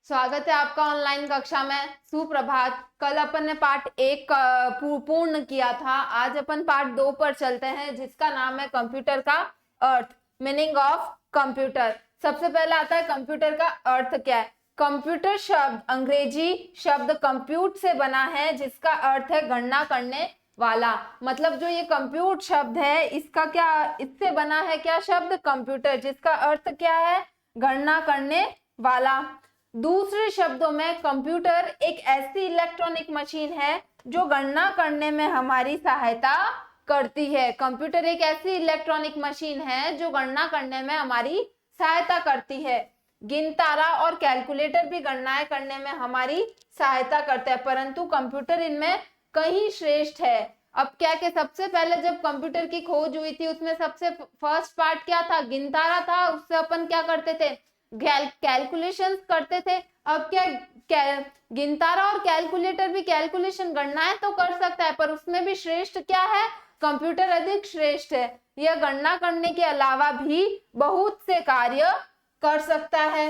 स्वागत है आपका ऑनलाइन कक्षा में। सुप्रभात। कल अपन ने पार्ट 1 पूर्ण किया था। आज अपन पार्ट 2 पर चलते हैं, जिसका नाम है कंप्यूटर का अर्थ, मीनिंग ऑफ कंप्यूटर। सबसे पहले आता है कंप्यूटर का अर्थ क्या है। कंप्यूटर शब्द अंग्रेजी शब्द कंप्यूट से बना है, जिसका अर्थ है गणना करने वाला। मतलब जो ये कंप्यूट शब्द है, इसका क्या, इससे बना है क्या शब्द कंप्यूटर, जिसका अर्थ क्या है गणना करने वाला। दूसरे शब्दों में कंप्यूटर एक ऐसी इलेक्ट्रॉनिक मशीन है जो गणना करने में हमारी सहायता करती है। कंप्यूटर एक ऐसी इलेक्ट्रॉनिक मशीन है जो गणना करने में हमारी सहायता करती है। गिनतारा और कैलकुलेटर भी गणनाएं करने में हमारी सहायता करते हैं, परंतु कंप्यूटर इनमें कहीं श्रेष्ठ है। अब क्या कि सबसे पहले जब कंप्यूटर की खोज हुई थी, उसमें सबसे फर्स्ट पार्ट क्या था, गिनतारा था। उससे अपन क्या करते थे, कैलकुलेशंस करते थे। अब क्या गिनतारा और कैलकुलेटर भी कैलकुलेशन गणनाएं तो कर सकता है, पर उसमें भी श्रेष्ठ क्या है, कंप्यूटर अधिक श्रेष्ठ है। यह गणना करने के अलावा भी बहुत से कार्य कर सकता है।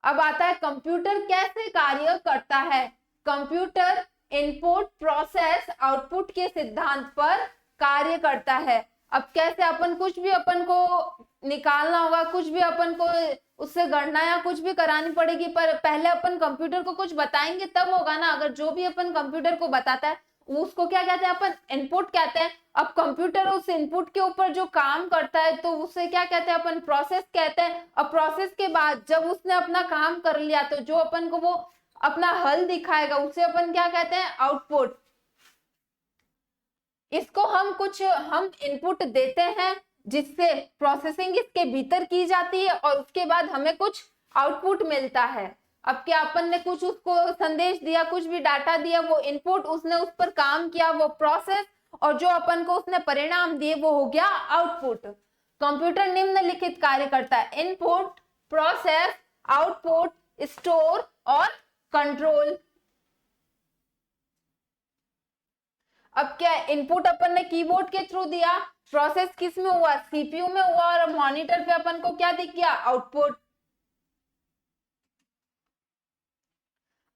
अब आता है कंप्यूटर कैसे कार्य करता है। कंप्यूटर इनपुट प्रोसेस आउटपुट के सिद्धांत पर कार्य करता है। अब कैसे अपन कुछ भी अपन को निकालना होगा, कुछ भी अपन को उससे गणना या कुछ भी करानी पड़ेगी, पर पहले अपन कंप्यूटर को कुछ बताएंगे तब होगा ना। अगर जो भी अपन कंप्यूटर को बताता है उसको क्या कहते हैं, अपन इनपुट कहते हैं। अब कंप्यूटर उस इनपुट के ऊपर जो काम करता है तो उसे क्या कहते हैं, अपन प्रोसेस कहते हैं। अब प्रोसेस के बाद जब उसने अपना काम कर लिया तो जो अपन को वो अपना हल दिखाएगा उसे अपन क्या कहते हैं, आउटपुट। इसको हम इनपुट देते हैं, जिससे प्रोसेसिंग इसके भीतर की जाती है और उसके बाद हमें कुछ आउटपुट मिलता है। अब क्या अपन ने कुछ उसको संदेश दिया, कुछ भी डाटा दिया, वो इनपुट, उसने उस पर काम किया, वो प्रोसेस, और जो अपन को उसने परिणाम दिए वो हो गया आउटपुट। कंप्यूटर निम्नलिखित कार्य करता है, इनपुट, प्रोसेस, आउटपुट, स्टोर और कंट्रोल। अब क्या, इनपुट अपन ने कीबोर्ड के थ्रू दिया, प्रोसेस किस में हुआ, सीपीयू में हुआ, और मॉनिटर पे अपन को क्या दिख गया, आउटपुट।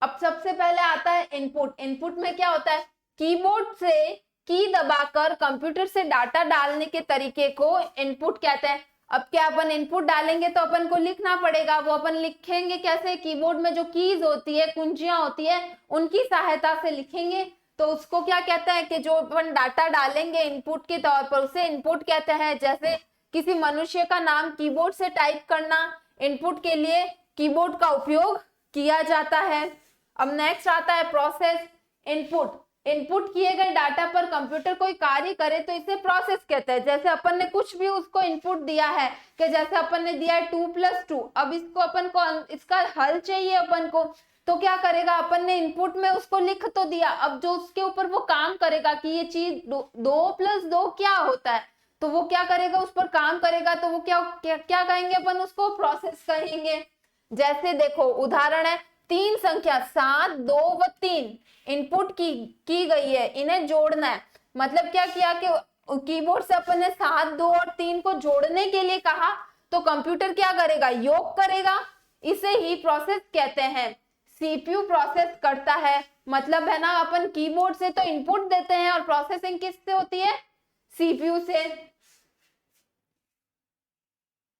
अब सबसे पहले आता है इनपुट। इनपुट में क्या होता है, कीबोर्ड से की दबाकर कंप्यूटर से डाटा डालने के तरीके को इनपुट कहते हैं। अब क्या, अपन इनपुट डालेंगे तो अपन को लिखना पड़ेगा, वो अपन लिखेंगे कैसे, कीबोर्ड में जो कीज होती है, कुंजियां होती है, उनकी सहायता से लिखेंगे। तो उसको क्या कहते हैं कि जो अपन डाटा डालेंगे इनपुट के तौर पर, उसे इनपुट कहते हैं। जैसे किसी मनुष्य का नाम कीबोर्ड से टाइप करना, इनपुट के लिए कीबोर्ड का उपयोग किया जाता है। अब नेक्स्ट आता है प्रोसेस। इनपुट, इनपुट किए गए डाटा पर कंप्यूटर कोई कार्य करे तो इसे प्रोसेस कहते हैं। जैसे अपन ने कुछ भी उसको इनपुट दिया है, कि जैसे अपन ने दिया है 2+2, अब इसको अपन को इसका हल चाहिए अपन को, तो क्या करेगा, अपन ने इनपुट में उसको लिख तो दिया। अब जो उसके ऊपर वो काम करेगा कि ये चीज 2+2 क्या होता है, तो वो क्या करेगा, उस पर काम करेगा, तो वो क्या कहेंगे अपन, उसको प्रोसेस कहेंगे। जैसे देखो उदाहरण है, तीन संख्या 7, 2 व 3 इनपुट की गई है, इन्हें जोड़ना है। मतलब क्या किया कि कीबोर्ड से अपन ने 7, 2 और 3 को जोड़ने के लिए कहा, तो कंप्यूटर क्या करेगा, योग करेगा। इसे ही प्रोसेस कहते हैं। सीपीयू प्रोसेस करता है, मतलब है ना, अपन कीबोर्ड से तो इनपुट देते हैं और प्रोसेसिंग किससे होती है, सीपीयू से।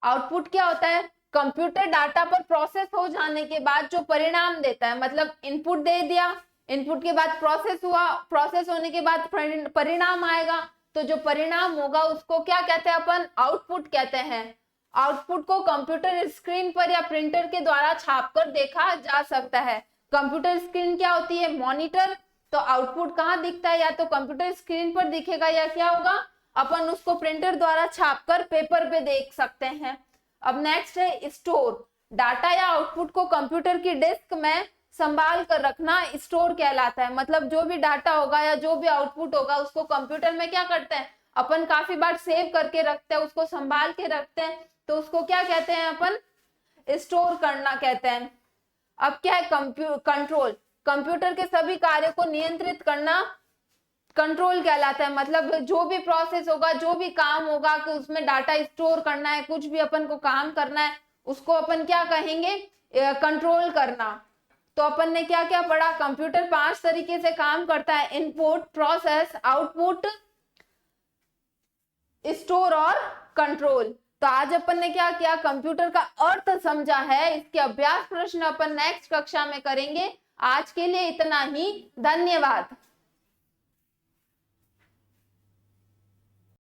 आउटपुट क्या होता है, कंप्यूटर डाटा पर प्रोसेस हो जाने के बाद जो परिणाम देता है, मतलब इनपुट दे दिया, इनपुट के बाद प्रोसेस हुआ, प्रोसेस होने के बाद परिणाम आएगा, तो जो परिणाम होगा उसको क्या कहते हैं अपन, आउटपुट कहते हैं। आउटपुट को कंप्यूटर स्क्रीन पर या प्रिंटर के द्वारा छापकर देखा जा सकता है। कंप्यूटर स्क्रीन क्या होती है, मॉनिटर। तो आउटपुट कहाँ दिखता है, या तो कंप्यूटर स्क्रीन पर दिखेगा, या क्या होगा, अपन उसको प्रिंटर द्वारा छापकर पेपर पे देख सकते हैं। अब नेक्स्ट है स्टोर। डाटा या आउटपुट को कंप्यूटर की डिस्क में संभाल कर रखना स्टोर कहलाता है। मतलब जो भी डाटा होगा या जो भी आउटपुट होगा उसको कंप्यूटर में क्या करते हैं, अपन काफी बार सेव करके रखते हैं, उसको संभाल के रखते हैं, तो उसको क्या कहते हैं, अपन स्टोर करना कहते हैं। अब क्या है, कंट्रोल। कंप्यूटर के सभी कार्यों को नियंत्रित करना कंट्रोल कहलाता है। मतलब जो भी प्रोसेस होगा, जो भी काम होगा कि उसमें डाटा स्टोर करना है, कुछ भी अपन को काम करना है, उसको अपन क्या कहेंगे, कंट्रोल करना। तो अपन ने क्या क्या पढ़ा, कंप्यूटर 5 तरीके से काम करता है, इनपुट, प्रोसेस, आउटपुट, स्टोर और कंट्रोल। तो आज अपन ने क्या किया, कंप्यूटर का अर्थ समझा है। इसके अभ्यास प्रश्न अपन नेक्स्ट कक्षा में करेंगे। आज के लिए इतना ही, धन्यवाद।